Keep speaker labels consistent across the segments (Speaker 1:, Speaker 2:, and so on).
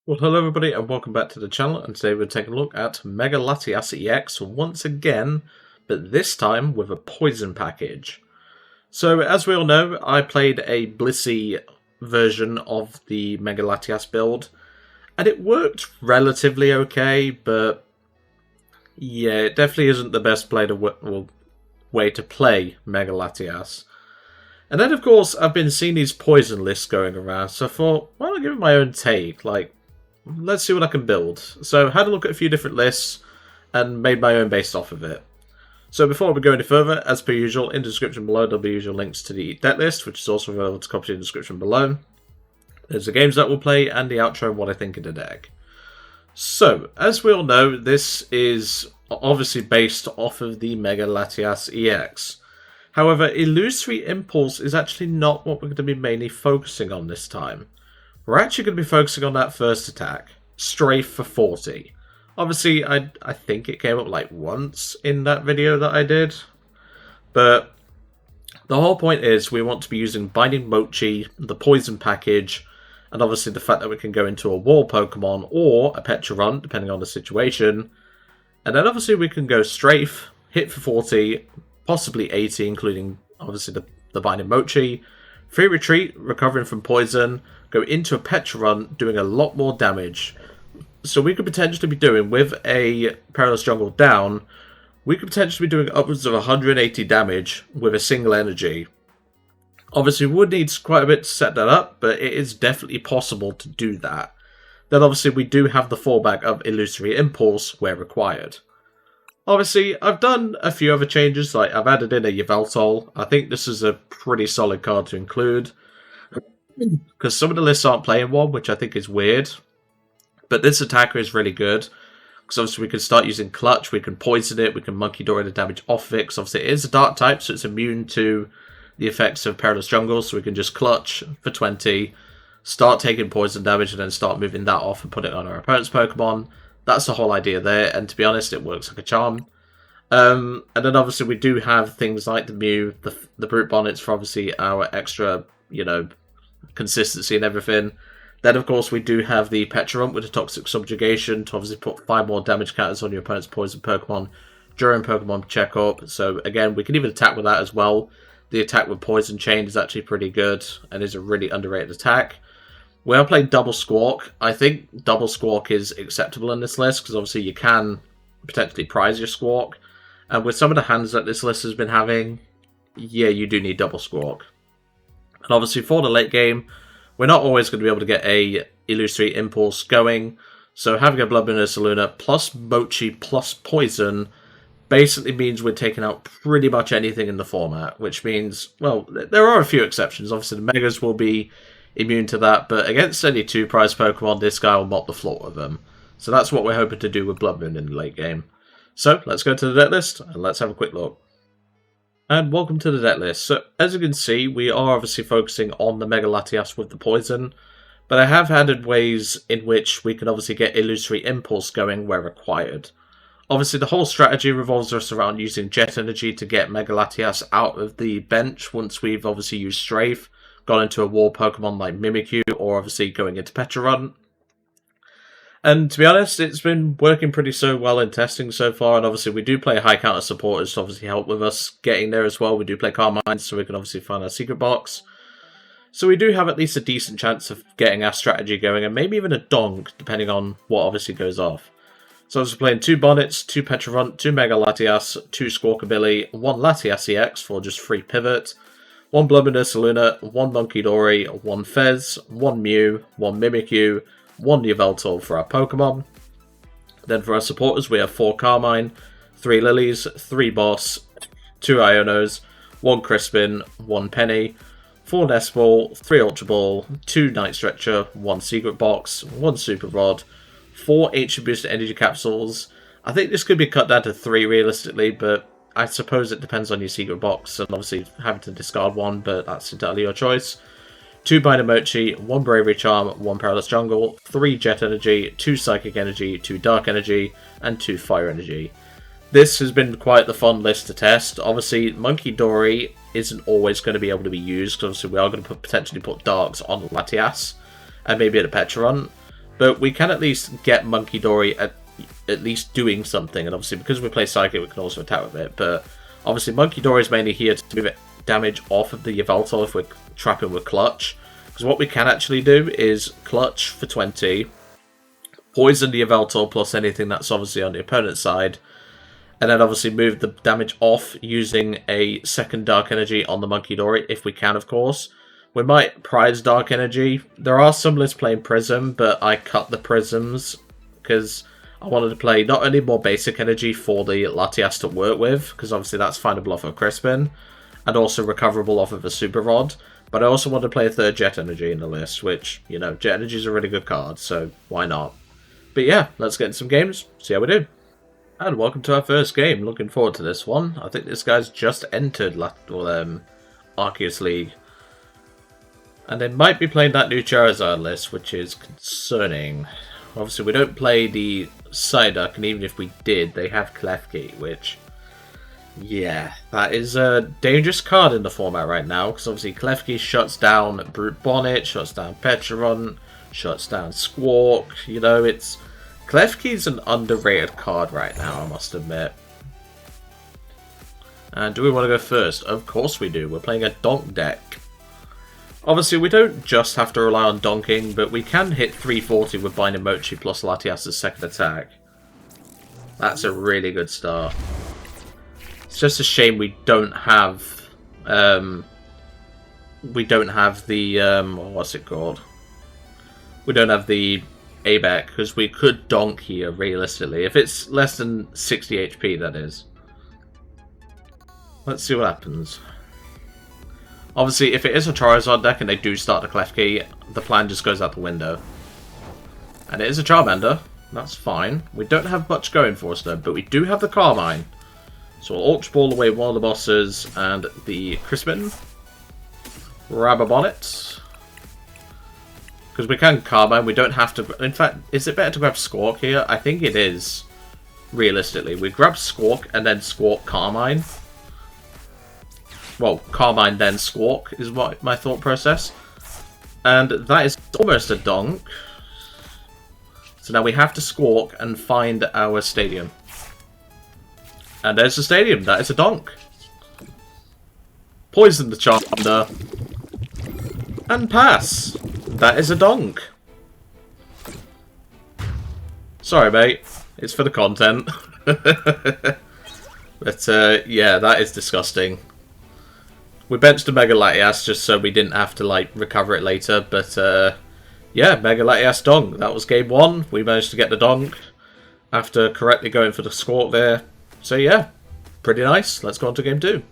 Speaker 1: Well, hello everybody and welcome back to the channel, and today we're taking a look at Mega Latias EX once again, but this time with a poison package. So as we all know, I played a Blissey version of the Mega Latias build, and it worked relatively okay, but yeah, it definitely isn't the best way to play Mega Latias. And then of course I've been seeing these poison lists going around, so I thought, why not give it my own take, let's see what I can build. So I had a look at a few different lists and made my own based off of it. So before we go any further, as per usual, in the description below there'll be usual links to the deck list, which is also available to copy in the description below. There's the games that we'll play and the outro and what I think of the deck. So, as we all know, this is obviously based off of the Mega Latias EX. However, Illusory Impulse is actually not what we're going to be mainly focusing on this time. We're actually going to be focusing on that first attack, Strafe for 40. Obviously, I think it came up like once in that video that I did. But the whole point is we want to be using Binding Mochi, the Poison package, and obviously the fact that we can go into a Wall Pokemon or a Pecharunt, depending on the situation. And then obviously we can go Strafe, hit for 40, possibly 80, including obviously the Binding Mochi. Free Retreat, recovering from Poison, go into a Pecharunt, doing a lot more damage. So we could potentially be doing, with a Perilous Jungle down, we could potentially be doing upwards of 180 damage with a single energy. Obviously, we would need quite a bit to set that up, but it is definitely possible to do that. Then obviously we do have the fallback of Illusory Impulse where required. Obviously, I've done a few other changes, like I've added in a Yveltal. I think this is a pretty solid card to include, because some of the lists aren't playing one, which I think is weird. But this attacker is really good, because obviously we can start using Clutch, we can poison it, we can Munkidori the damage off it, because obviously it is a dark type, so it's immune to the effects of Perilous Jungle, so we can just Clutch for 20, start taking poison damage, and then start moving that off and put it on our opponent's Pokemon. That's the whole idea there, and to be honest, it works like a charm. And then obviously we do have things like the Mew, the Brute Bonnets for obviously our extra, consistency and everything. Then of course we do have the Pecharunt with the Toxic Subjugation to obviously put 5 more damage counters on your opponent's poison Pokemon during Pokemon checkup. So again, we can even attack with that as well. The attack with Poison Chain is actually pretty good and is a really underrated attack. We are playing Double Squawk. I think Double Squawk is acceptable in this list because obviously you can potentially prize your Squawk. And with some of the hands that this list has been having, yeah, you do need Double Squawk. And obviously for the late game, we're not always going to be able to get a Illusory Impulse going. So having a Bloodmoon Ursaluna plus Mochi plus Poison basically means we're taking out pretty much anything in the format. Which means, well, there are a few exceptions. Obviously the Megas will be immune to that, but against any 2 prize Pokemon, this guy will mop the floor with them. So that's what we're hoping to do with Bloodmoon in the late game. So let's go to the deck list and let's have a quick look. And welcome to the deck list. So as you can see, we are obviously focusing on the Mega Latias with the Poison, but I have added ways in which we can obviously get Illusory Impulse going where required. Obviously the whole strategy revolves us around using Jet Energy to get Mega Latias out of the bench once we've obviously used Strafe, gone into a Wall Pokemon like Mimikyu, or obviously going into Pecharunt. And to be honest, it's been working pretty well in testing so far, and obviously we do play high counter supporters to obviously help with us getting there as well. We do play Carmine, so we can obviously find our Secret Box. So we do have at least a decent chance of getting our strategy going, and maybe even a Donk, depending on what obviously goes off. So I was playing 2 Bonnets, 2 Pecharunt, 2 Mega Latias, 2 Squawkabilly, 1 Latias EX for just free pivot, 1 Bloodmoon Ursaluna, 1 Munkidori, 1 Fez, 1 Mew, 1 Mimikyu, 1 Yveltal for our Pokemon. Then for our supporters we have 4 Carmine, 3 Lillies, 3 Boss, 2 Ionos, 1 Crispin, 1 Penny, 4 Nest Ball, 3 Ultra Ball, 2 Night Stretcher, 1 Secret Box, 1 Super Rod, 4 HP Boosted Energy Capsules. I think this could be cut down to 3 realistically, but I suppose it depends on your Secret Box and obviously having to discard one, but that's entirely your choice. 2 Binding Mochi, 1 Bravery Charm, 1 Perilous Jungle, 3 Jet Energy, 2 Psychic Energy, 2 Dark Energy, and 2 Fire Energy. This has been quite the fun list to test. Obviously, Munkidori isn't always going to be able to be used, because obviously we are going to potentially put Darks on Latias, and maybe at a Pecharunt. But we can at least get Munkidori at least doing something. And obviously, because we play Psychic, we can also attack with it. But obviously, Munkidori is mainly here to move damage off of the Yveltal if we're trapping with Clutch. Because what we can actually do is Clutch for 20, poison the Yveltal plus anything that's obviously on the opponent's side, and then obviously move the damage off using a second Dark Energy on the Munkidori, if we can, of course. We might prize Dark Energy. There are some lists playing Prism, but I cut the Prisms because I wanted to play not only more basic energy for the Latias to work with, because obviously that's findable off of Crispin, and also recoverable off of a Super Rod, but I also wanted to play a third Jet Energy in the list, which, you know, Jet Energy is a really good card, so why not? But yeah, let's get into some games, see how we do. And welcome to our first game. Looking forward to this one. I think this guy's just entered Arceus League. And they might be playing that new Charizard list, which is concerning. Obviously, we don't play the Psyduck, and even if we did, they have Klefki, which... yeah, that is a dangerous card in the format right now, because obviously Klefki shuts down Brute Bonnet, shuts down Pecharunt, shuts down Squawk. You know, it's... Klefki's an underrated card right now, I must admit. And do we want to go first? Of course we do. We're playing a Donk deck. Obviously, we don't just have to rely on donking, but we can hit 340 with Binding Mochi plus Latias' second attack. That's a really good start. It's just a shame we don't have... the... what's it called? We don't have the ABEC, because we could donk here, realistically. If it's less than 60 HP, that is. Let's see what happens. Obviously, if it is a Charizard deck and they do start the Klefki, the plan just goes out the window. And it is a Charmander. That's fine. We don't have much going for us, though, but we do have the Carmine. So we'll Ultra Ball away one of the bosses and the Crispin. Grab a Bonnet. Because we can Carmine, we don't have to... In fact, is it better to grab Squawk here? I think it is. Realistically. We grab Squawk and then Squawk Carmine. Well, Carmine then Squawk is what my thought process. And that is almost a donk. So now we have to Squawk and find our stadium. And there's the stadium. That is a donk. Poison the Charmander. And pass. That is a donk. Sorry, mate. It's for the content. But, yeah, that is disgusting. We benched a Mega Latias just so we didn't have to, like, recover it later. But, yeah, Mega Latias donk. That was game one. We managed to get the donk after correctly going for the Squawk there. So, yeah, pretty nice. Let's go on to game two.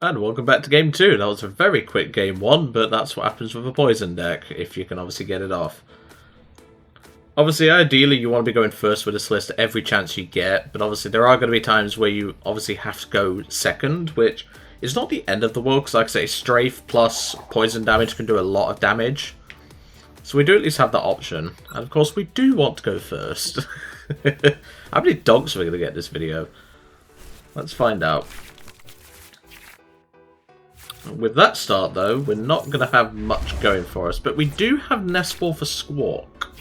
Speaker 1: And welcome back to game two. That was a very quick game one, but that's what happens with a poison deck, if you can obviously get it off. Obviously, ideally, you want to be going first with this list every chance you get, but obviously there are going to be times where you obviously have to go second, which is not the end of the world, because like I say, Strafe plus poison damage can do a lot of damage. So we do at least have that option. And of course, we do want to go first. How many donks are we going to get in this video? Let's find out. With that start, though, we're not going to have much going for us. But we do have Nest Ball for Squawk.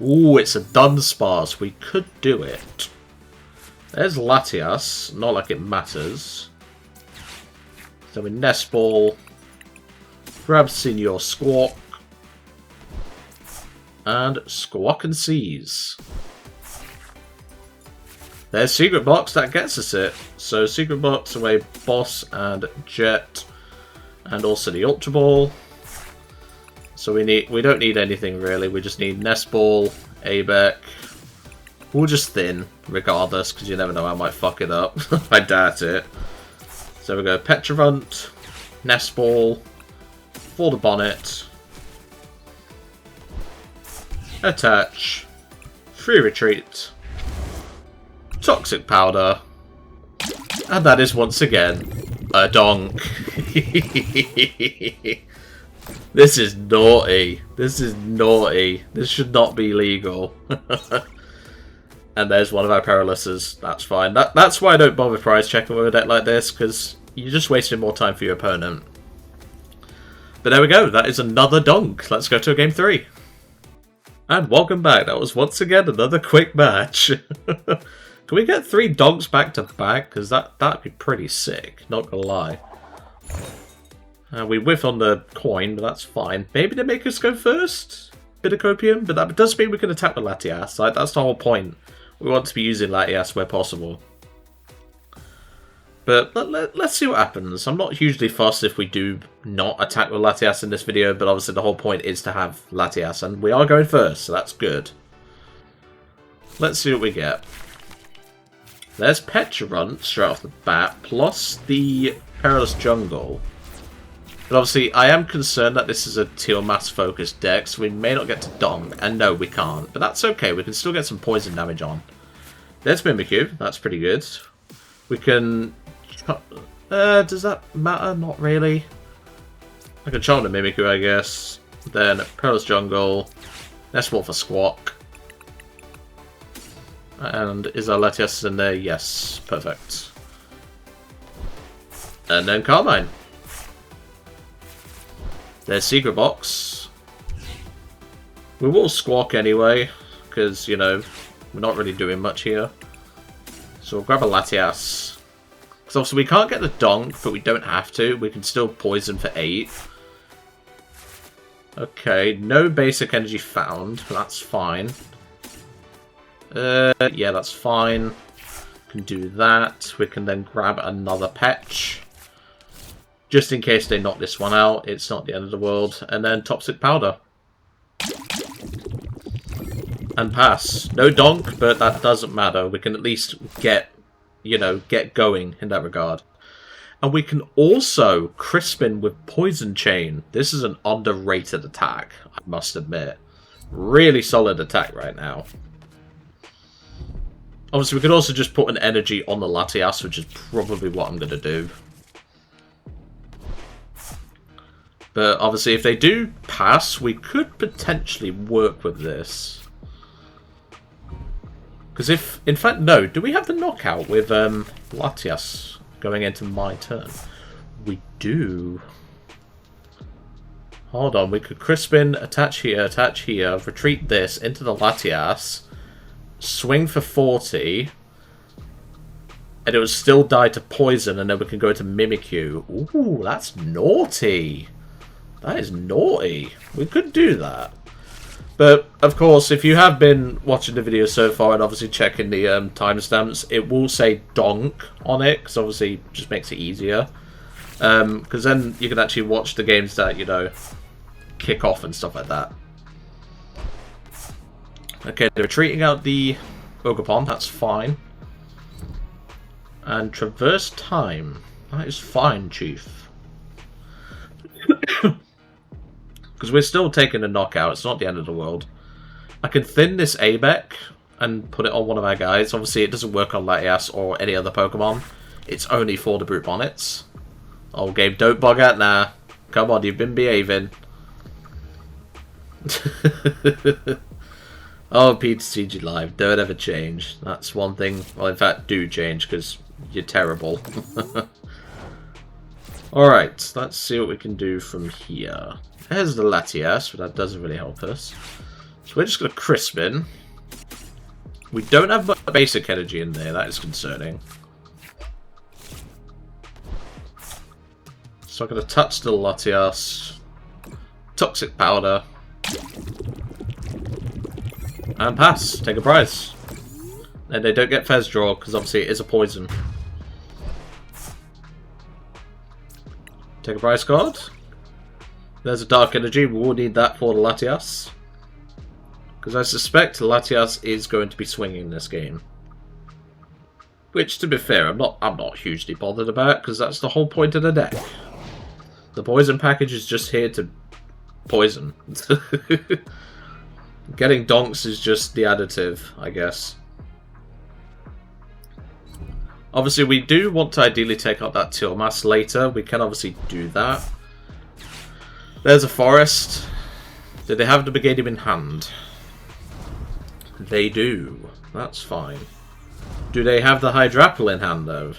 Speaker 1: Ooh, it's a Dunsparce. We could do it. There's Latias. Not like it matters. So we Nest Ball. Grab Senior Squawk. And Squawk and Seize. There's Secret Box, that gets us it. So Secret Box away Boss and Jet. And also the Ultra Ball. So we don't need anything really, we just need Nest Ball, ABEC. We'll just thin, regardless, because you never know, I might fuck it up. I doubt it. So we go Pecharunt, Nest Ball, for the Bonnet. Attach. Free Retreat. Toxic Powder. And that is once again a donk. This is naughty. This is naughty. This should not be legal. And there's one of our Paralyses. That's fine. That's why I don't bother prize checking with a deck like this, because you're just wasting more time for your opponent. But there we go. That is another donk. Let's go to a game three. And welcome back. That was once again another quick match. Can we get 3 Donks back to back? Because that'd be pretty sick, not gonna lie. We whiff on the coin, but that's fine. Maybe they make us go first? Bit of copium, but that does mean we can attack with Latias. Like, that's the whole point. We want to be using Latias where possible. But let's see what happens. I'm not hugely fussed if we do not attack with Latias in this video, but obviously the whole point is to have Latias, and we are going first, so that's good. Let's see what we get. There's Pecharunt straight off the bat, plus the Perilous Jungle. But obviously, I am concerned that this is a Teal Mass focused deck, so we may not get to Donk, and no, we can't. But that's okay, we can still get some poison damage on. There's Mimikyu, that's pretty good. We can... does that matter? Not really. I can charm the Mimikyu, I guess. Then Perilous Jungle. Nest Ball for Squawk. And is our Latias in there? Yes, perfect. And then Carmine. There's Secret Box. We will Squawk anyway, because, you know, we're not really doing much here. So we'll grab a Latias. Because obviously we can't get the Donk, but we don't have to. We can still poison for 8. Okay, no basic energy found, but that's fine. Yeah, that's fine. Can do that. We can then grab another Petch. Just in case they knock this one out, it's not the end of the world. And then Toxic Powder. And pass. No Donk, but that doesn't matter. We can at least get, you know, get going in that regard. And we can also Crispin with Poison Chain. This is an underrated attack, I must admit. Really solid attack right now. Obviously, we could also just put an energy on the Latias, which is probably what I'm going to do. But obviously, if they do pass, we could potentially work with this. Because if... In fact, no. Do we have the knockout with Latias going into my turn? We do. Hold on. We could Crispin, attach here, retreat this into the Latias, swing for 40, and it would still die to poison, and then we can go to Mimikyu. Ooh, that's naughty. That is naughty. We could do that. But, of course, if you have been watching the video so far and obviously checking the timestamps, it will say Donk on it, because obviously it just makes it easier. Because then you can actually watch the games that, you know, kick off and stuff like that. Okay, they're retreating out the Ogerpon, that's fine. And Traverse Time. That is fine, Chief. Because we're still taking a knockout, it's not the end of the world. I can thin this Abec and put it on one of our guys. Obviously, it doesn't work on Latias or any other Pokemon. It's only for the Brute Bonnets. Oh, game, don't bug out now. Come on, you've been behaving. Oh, Peter CG Live, don't ever change. That's one thing. Well, in fact, do change, because you're terrible. Alright, let's see what we can do from here. There's the Latias, but that doesn't really help us. So we're just going to Crispin. We don't have much basic energy in there, that is concerning. So I'm going to touch the Latias. Toxic Powder. And pass. Take a prize. And they don't get Fez Draw, because obviously it is a poison. Take a prize card. There's a Dark Energy. We will need that for the Latias. Because I suspect Latias is going to be swinging this game. Which, to be fair, I'm not hugely bothered about, because that's the whole point of the deck. The poison package is just here to poison. Getting Donks is just the additive, I guess. Obviously, we do want to ideally take out that Teal Mass later. We can obviously do that. There's a Forest. Do they have the Brigadier in hand? They do. That's fine. Do they have the Hydrapple in hand, though?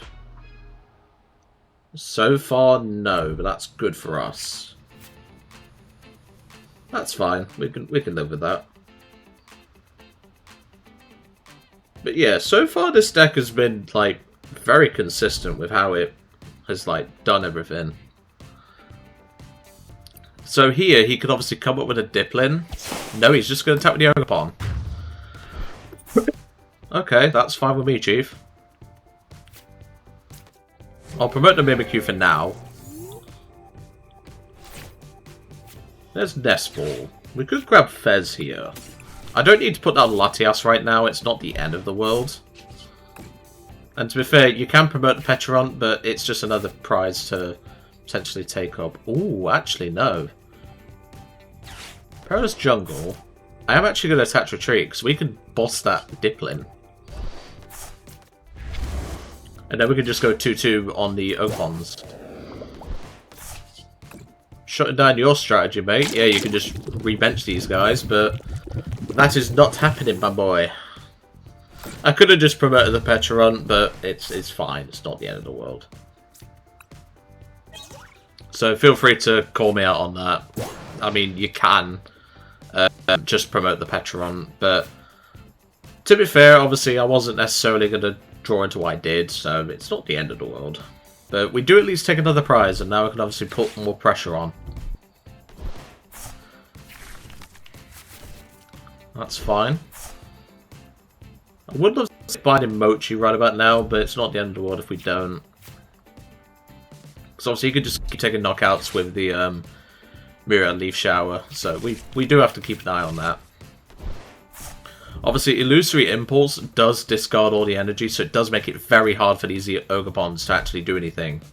Speaker 1: So far, no, but that's good for us. That's fine. We can live with that. But yeah, so far this deck has been, like, very consistent with how it has, like, done everything. So here, he could obviously come up with a Diplin. No, he's just going to attack with the Ogerpon. Okay, that's fine with me, Chief. I'll promote the Mimikyu for now. There's Nest Ball. We could grab Fez here. I don't need to put down Latias right now, it's not the end of the world. And to be fair, you can promote the Pecharunt, but it's just another prize to potentially take up. Ooh, actually, no. Perilous Jungle. I am actually going to attach Retreat, because we can boss that Diplin. And then we can just go 2-2 on the Ogerpons. Shutting down your strategy, mate. Yeah, you can just rebench these guys, but that is not happening, my boy. I could have just promoted the Pecharunt, but it's fine. It's not the end of the world. So feel free to call me out on that. I mean, you can just promote the Pecharunt, but to be fair, obviously I wasn't necessarily going to draw into what I did, so it's not the end of the world. But we do at least take another prize, and now we can obviously put more pressure on. That's fine. I would love to see Binding Mochi right about now, but it's not the end of the world if we don't. Because obviously you could just keep taking knockouts with the Mirror Leaf Shower, so we do have to keep an eye on that. Obviously, Illusory Impulse does discard all the energy, so it does make it very hard for these Ogerpons to actually do anything.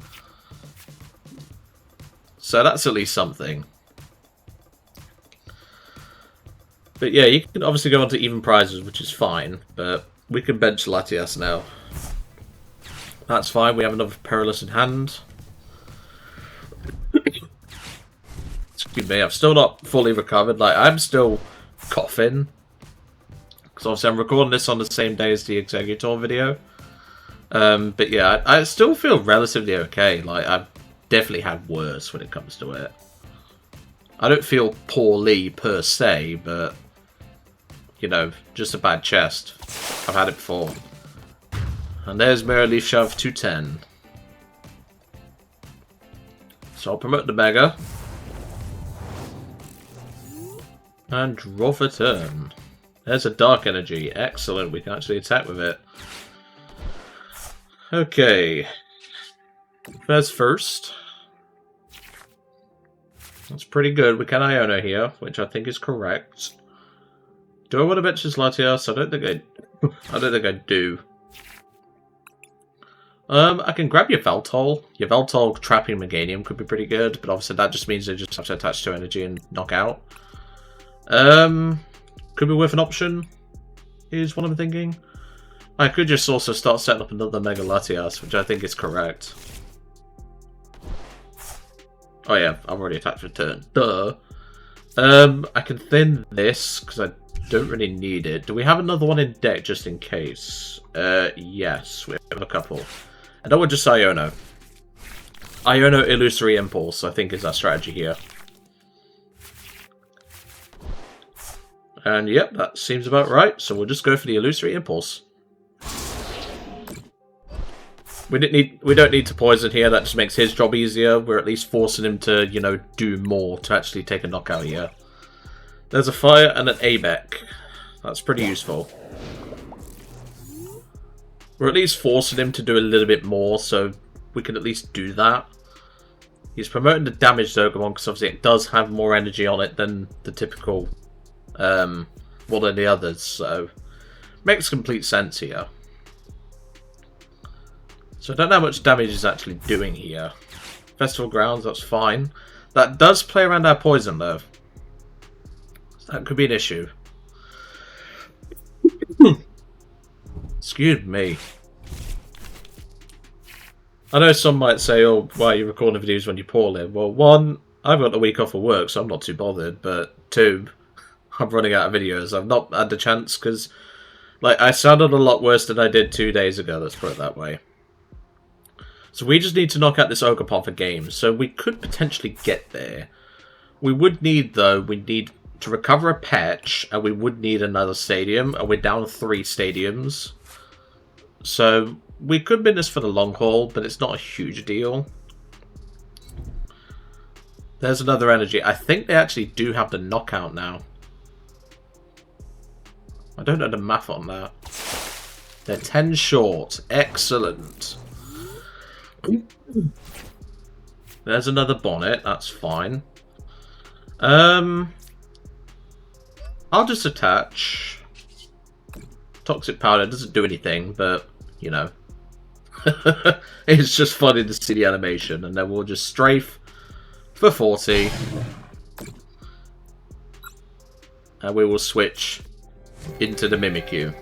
Speaker 1: So that's at least something. But yeah, you can obviously go on to even prizes, which is fine, but we can bench Latias now. That's fine, we have another Perilous in hand. Excuse me, I've still not fully recovered, like, I'm still coughing. Because obviously I'm recording this on the same day as the Executor video. But yeah, I still feel relatively okay. Like, I've definitely had worse when it comes to it. I don't feel poorly per se, but, you know, just a bad chest. I've had it before. And there's Mirror Leaf Shove 210. So I'll promote the Mega. And draw for turn. There's a Dark Energy. Excellent. We can actually attack with it. Okay. Fez first. That's pretty good. We can Iono here, which I think is correct. Do I want to bench this Latias? I don't think I do. I can grab Yveltal. Yveltal trapping Meganium could be pretty good, but obviously that just means they just have to attach to energy and knock out. Could be worth an option, is what I'm thinking. I could just also start setting up another Mega Latias, which I think is correct. Oh yeah, I've already attacked for turn. Duh. I can thin this, because I don't really need it. Do we have another one in deck, just in case? Yes, we have a couple. And I would just Iono. Iono Illusory Impulse, I think, is our strategy here. And yep, that seems about right. So we'll just go for the Illusory Impulse. We don't need to poison here. That just makes his job easier. We're at least forcing him to, you know, do more to actually take a knockout here. There's a Fire and an ABEC. That's pretty useful. We're at least forcing him to do a little bit more, so we can at least do that. He's promoting the damaged Pokemon because obviously it does have more energy on it than the typical one of the others, so makes complete sense here. So I don't know how much damage is actually doing here. Festival Grounds, that's fine. That does play around our poison though. So that could be an issue. Excuse me. I know some might say, oh, why are you recording videos when you're poorly? Well, one, I've got a week off of work, so I'm not too bothered, but two, I'm running out of videos. I've not had the chance because, like, I sounded a lot worse than I did 2 days ago, let's put it that way. So we just need to knock out this Ogerpon for games, so we could potentially get there. We would need, though, we need to recover a patch, and we would need another stadium, and we're down 3 stadiums. So we could be in this for the long haul, but it's not a huge deal. There's another energy. I think they actually do have the knockout now. I don't know the math on that. They're 10 short. Excellent. There's another bonnet. That's fine. I'll just attach Toxic Powder. It doesn't do anything, but, you know. It's just funny to see the animation. And then we'll just strafe for 40. And we will switch into the Mimikyu.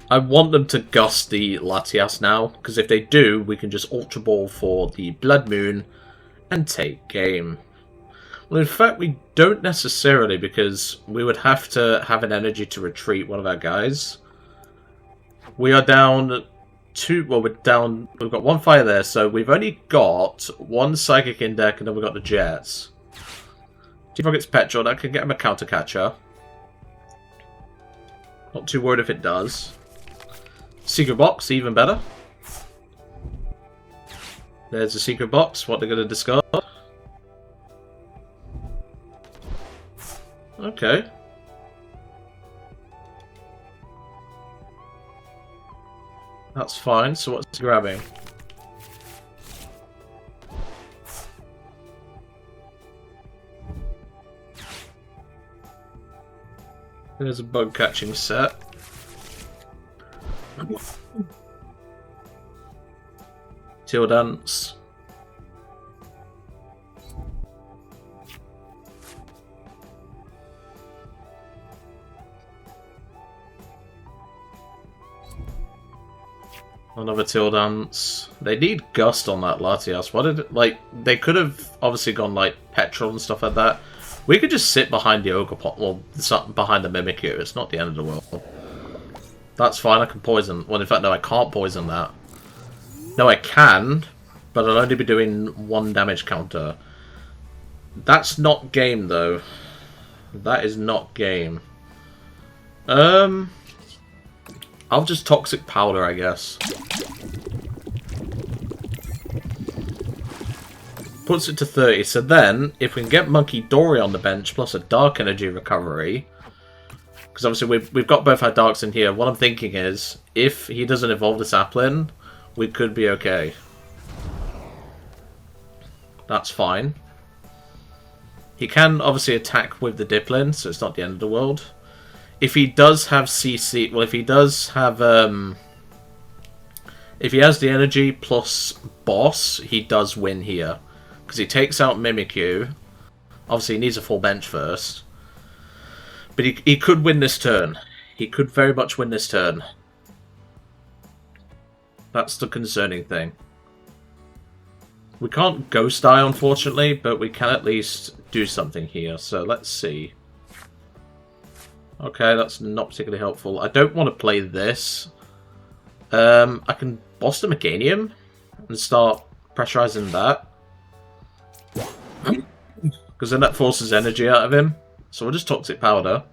Speaker 1: I want them to gust the Latias now, because if they do, we can just Ultra Ball for the Bloodmoon and take game. Well, in fact, we don't necessarily, because we would have to have an energy to retreat one of our guys. We are down 2, well, we've got 1 fire there, so we've only got 1 Psychic in deck, and then we've got the Jets. See if I get Petrol, that can get him a counter catcher. Not too worried if it does. Secret Box, even better. There's a Secret Box, what they're going to discard. Okay. That's fine, so what's he grabbing? There's a bug catching set. Teal Dance. Another Teal Dance. They need Gust on that Latias. What did it, like, they could have obviously gone like Petrol and stuff like that. We could just sit behind the Ogre Pot, well, behind the Mimikyu. It's not the end of the world. That's fine, I can poison. Well, in fact, no, I can't poison that. No, I can, but I'll only be doing 1 damage counter. That's not game, though. That is not game. I'll just Toxic Powder, I guess. Puts it to 30, so then, if we can get Munkidori on the bench, plus a Dark Energy recovery... Because obviously we've got both our Darks in here. What I'm thinking is, if he doesn't evolve the Sapling, we could be okay. That's fine. He can obviously attack with the Diplin, so it's not the end of the world. If he does have CC... Well, if he does have... if he has the energy plus boss, he does win here. Because he takes out Mimikyu. Obviously, he needs a full bench first. But he could win this turn. He could very much win this turn. That's the concerning thing. We can't Ghost Eye, unfortunately, but we can at least do something here. So let's see. Okay, that's not particularly helpful. I don't want to play this. I can boss the Meganium and start pressurizing that. Because then that forces energy out of him. So we'll just Toxic Powder.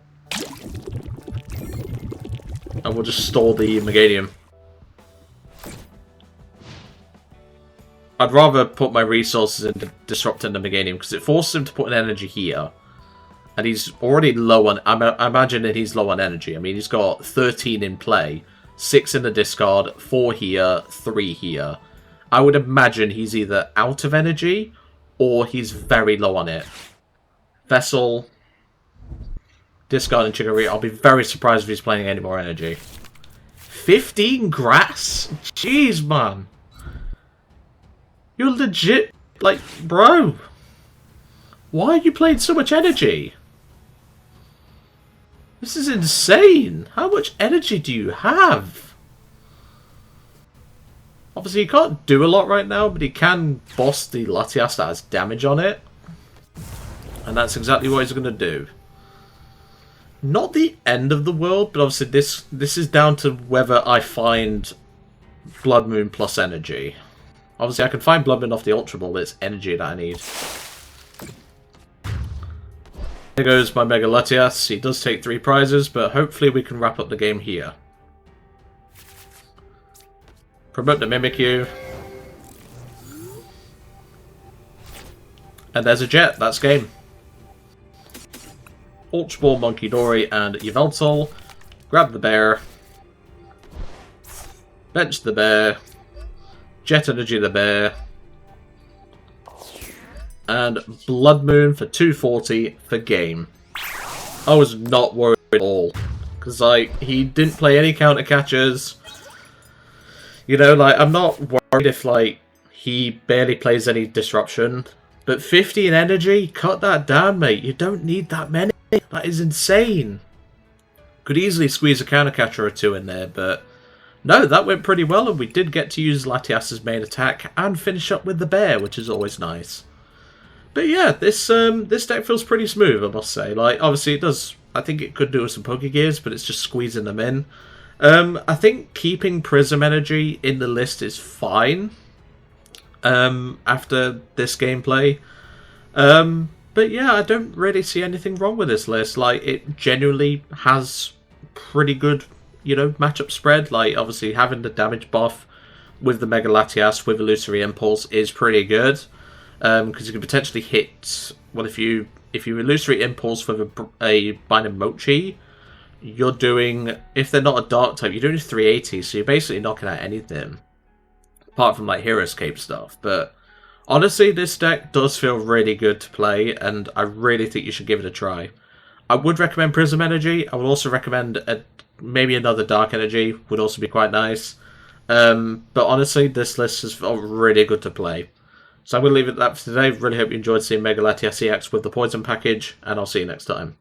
Speaker 1: And we'll just store the Meganium. I'd rather put my resources into disrupting the Meganium, because it forces him to put an energy here. And he's already low on... I imagine that he's low on energy. I mean, he's got 13 in play. 6 in the discard, 4 here, 3 here. I would imagine he's either out of energy, or he's very low on it. Vessel... Discard and Chicory. I'll be very surprised if he's playing any more energy. 15 grass? Jeez, man. You're legit... Like, bro. Why are you playing so much energy? This is insane. How much energy do you have? Obviously, he can't do a lot right now, but he can boss the Latias that has damage on it. And that's exactly what he's going to do. Not the end of the world, but obviously this is down to whether I find Bloodmoon plus energy. Obviously, I can find Bloodmoon off the Ultra Ball, but it's energy that I need. There goes my Mega Latias. He does take 3 prizes, but hopefully we can wrap up the game here. Promote the Mimikyu. And there's a jet, that's game. Ultra Ball, Munkidori, and Yveltal. Grab the bear. Bench the bear. Jet Energy the bear. And Bloodmoon for 240 for game. I was not worried at all. Because, like, he didn't play any counter catchers. You know, like, I'm not worried if, like, he barely plays any disruption. But 50 in energy? Cut that down, mate. You don't need that many. That is insane. Could easily squeeze a counter catcher or two in there, but no, that went pretty well, and we did get to use Latias' main attack and finish up with the bear, which is always nice. But yeah, this deck feels pretty smooth, I must say. Like, obviously it does. I think it could do with some Pokegears, but it's just squeezing them in. I think keeping Prism Energy in the list is fine. After this gameplay. But yeah, I don't really see anything wrong with this list. Like, it genuinely has pretty good, you know, matchup spread. Like, obviously having the damage buff with the Mega Latias with Illusory Impulse is pretty good. Because you can potentially hit, well, if you Illusory Impulse with a Binding Mochi, you're doing, if they're not a Dark type, you're doing 380, so you're basically knocking out anything. Apart from, like, Hero Escape stuff. But honestly, this deck does feel really good to play, and I really think you should give it a try. I would recommend Prism Energy. I would also recommend maybe another Dark Energy. Would also be quite nice. But honestly, this list has felt really good to play. So I'm going to leave it at that for today. Really hope you enjoyed seeing Mega Latias EX with the Poison package, and I'll see you next time.